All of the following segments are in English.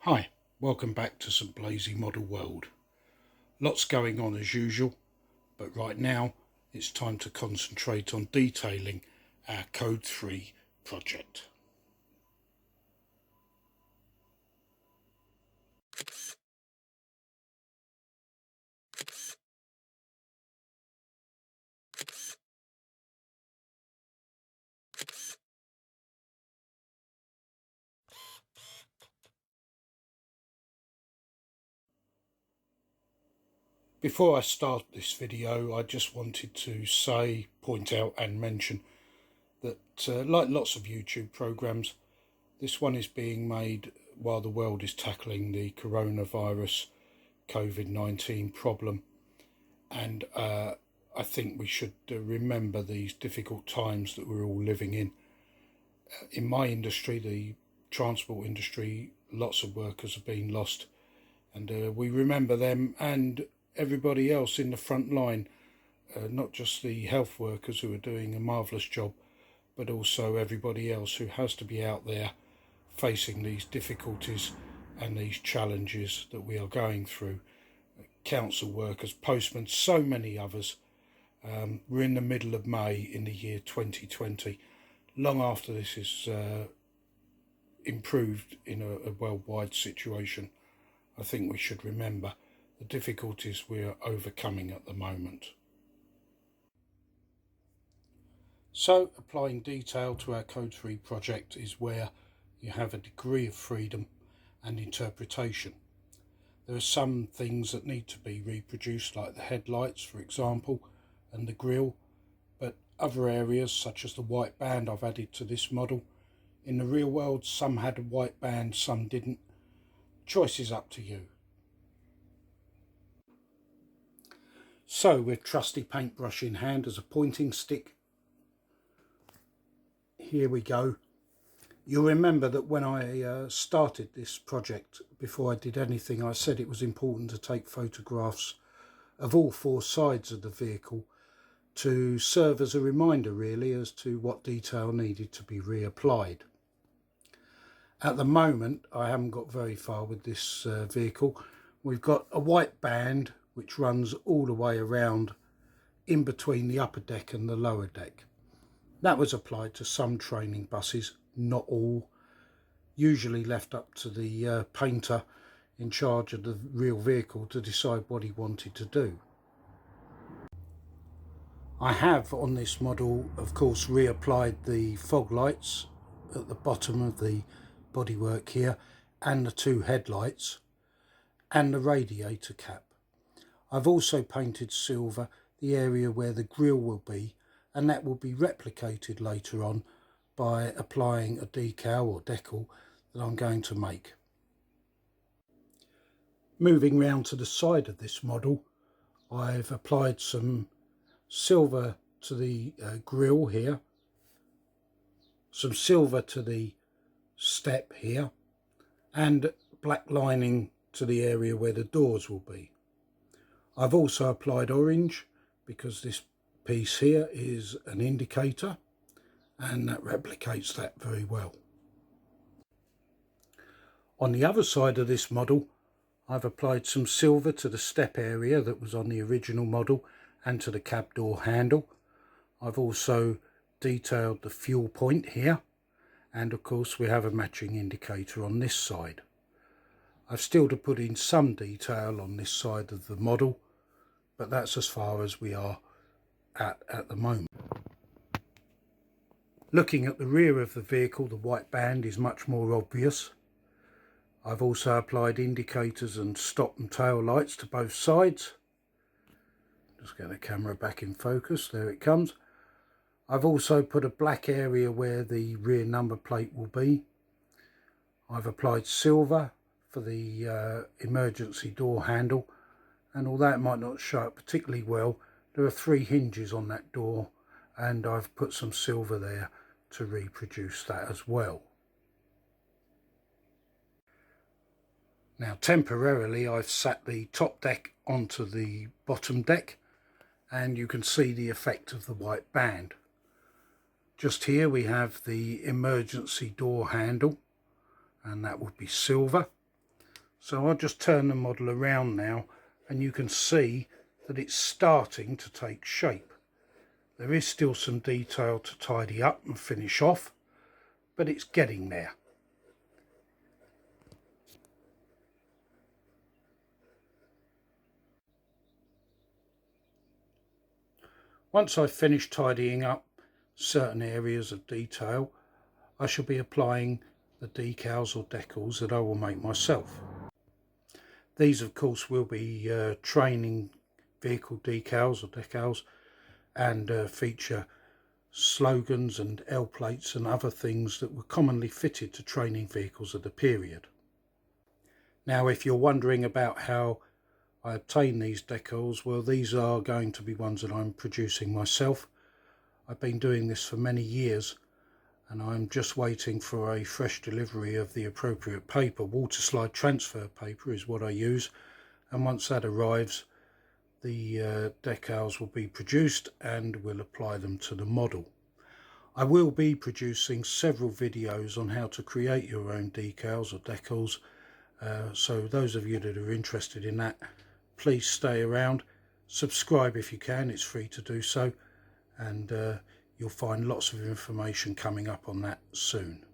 Hi, welcome back to St Blazey Model World. Lots going on as usual, but right now it's time to concentrate on detailing our Code 3 project. Before I start this video, I just wanted to point out and mention that like lots of YouTube programs, this one is being made while the world is tackling the coronavirus COVID-19 problem, and I think we should remember these difficult times that we're all living in. In my industry, the transport industry, lots of workers have been lost, and we remember them and everybody else in the front line, not just the health workers who are doing a marvellous job, but also everybody else who has to be out there facing these difficulties and these challenges that we are going through. Council workers, postmen, so many others. We're in the middle of May in the year 2020, long after this is improved in a worldwide situation. I think we should remember the difficulties we are overcoming at the moment. So applying detail to our Code 3 project is where you have a degree of freedom and interpretation. There are some things that need to be reproduced, like the headlights, for example, and the grille, but other areas, such as the white band I've added to this model. In the real world, some had a white band, some didn't. Choice is up to you. So, with trusty paintbrush in hand as a pointing stick, here we go. You'll remember that when I started this project, before I did anything, I said it was important to take photographs of all four sides of the vehicle to serve as a reminder, really, as to what detail needed to be reapplied. At the moment, I haven't got very far with this vehicle. We've got a white band which runs all the way around in between the upper deck and the lower deck. That was applied to some training buses, not all, usually left up to the painter in charge of the real vehicle to decide what he wanted to do. I have on this model, of course, reapplied the fog lights at the bottom of the bodywork here, and the two headlights and the radiator cap. I've also painted silver the area where the grille will be, and that will be replicated later on by applying a decal or decal that I'm going to make. Moving round to the side of this model, I've applied some silver to the grille here, some silver to the step here, and black lining to the area where the doors will be. I've also applied orange because this piece here is an indicator and that replicates that very well. On the other side of this model, I've applied some silver to the step area that was on the original model and to the cab door handle. I've also detailed the fuel point here, and of course we have a matching indicator on this side. I've still to put in some detail on this side of the model, but that's as far as we are at the moment. Looking at the rear of the vehicle, the white band is much more obvious. I've also applied indicators and stop and tail lights to both sides. Just get the camera back in focus, there it comes. I've also put a black area where the rear number plate will be. I've applied silver for the emergency door handle, and although it might not show up particularly well, there are 3 hinges on that door, and I've put some silver there to reproduce that as well. Now temporarily I've sat the top deck onto the bottom deck, and you can see the effect of the white band. Just here we have the emergency door handle, and that would be silver. So I'll just turn the model around now and you can see that it's starting to take shape. There is still some detail to tidy up and finish off, but it's getting there. Once I've finished tidying up certain areas of detail, I shall be applying the decals or decals that I will make myself. These of course will be training vehicle decals or decals, and feature slogans and L plates and other things that were commonly fitted to training vehicles of the period. Now if you're wondering about how I obtain these decals, well, these are going to be ones that I'm producing myself. I've been doing this for many years and I'm just waiting for a fresh delivery of the appropriate paper. Water slide transfer paper is what I use, and once that arrives, the decals will be produced and we'll apply them to the model. I will be producing several videos on how to create your own decals or decals, so those of you that are interested in that, please stay around. Subscribe if you can, it's free to do so, and you'll find lots of information coming up on that soon.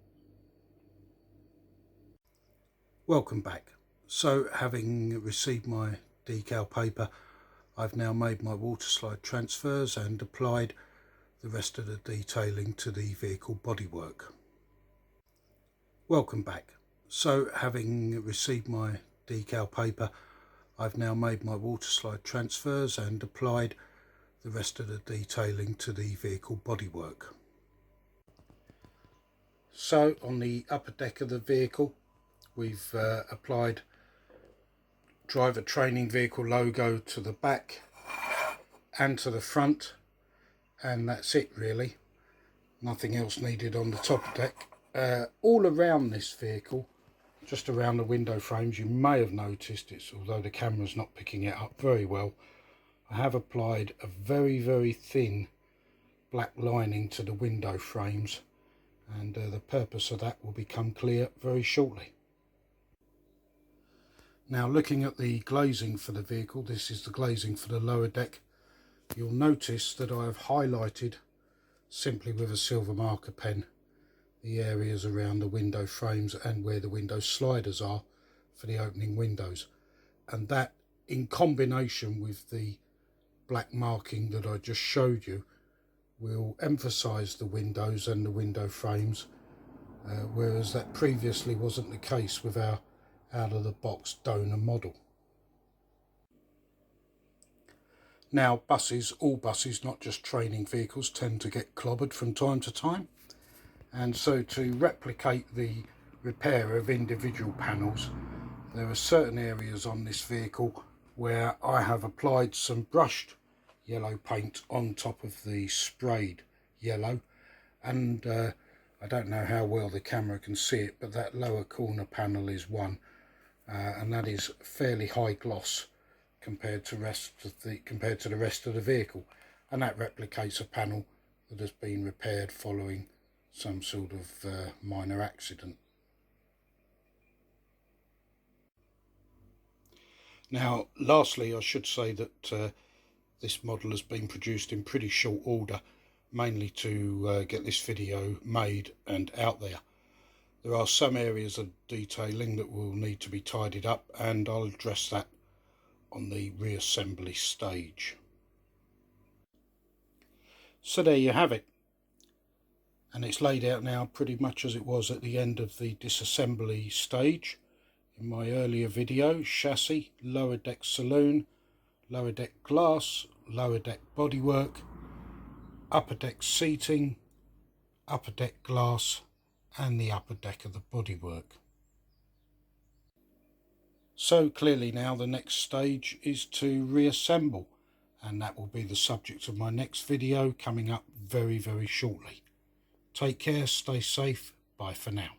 Welcome back. So having received my decal paper, I've now made my water slide transfers and applied the rest of the detailing to the vehicle bodywork. Welcome back. So having received my decal paper, I've now made my water slide transfers and applied the rest of the detailing to the vehicle bodywork. So on the upper deck of the vehicle, we've applied driver training vehicle logo to the back and to the front, and that's it really. Nothing else needed on the top of the deck. All around this vehicle, just around the window frames, you may have noticed it's, although the camera's not picking it up very well, I have applied a very, very thin black lining to the window frames, and the purpose of that will become clear very shortly. Now looking at the glazing for the vehicle, this is the glazing for the lower deck. You'll notice that I have highlighted simply with a silver marker pen the areas around the window frames and where the window sliders are for the opening windows, and that in combination with the black marking that I just showed you will emphasize the windows and the window frames, whereas that previously wasn't the case with our out of the box donor model. Now buses, all buses, not just training vehicles, tend to get clobbered from time to time, and so to replicate the repair of individual panels, there are certain areas on this vehicle where I have applied some brushed yellow paint on top of the sprayed yellow, and I don't know how well the camera can see it, but that lower corner panel is one, and that is fairly high gloss compared to the rest of the vehicle, and that replicates a panel that has been repaired following some sort of minor accident. Now lastly, I should say that this model has been produced in pretty short order, mainly to get this video made and out there. There are some areas of detailing that will need to be tidied up, and I'll address that on the reassembly stage. So there you have it, and it's laid out now pretty much as it was at the end of the disassembly stage. In my earlier video, chassis, lower deck saloon, lower deck glass, lower deck bodywork, upper deck seating, upper deck glass, and the upper deck of the bodywork. So clearly now the next stage is to reassemble, and that will be the subject of my next video coming up very, very shortly. Take care, stay safe, bye for now.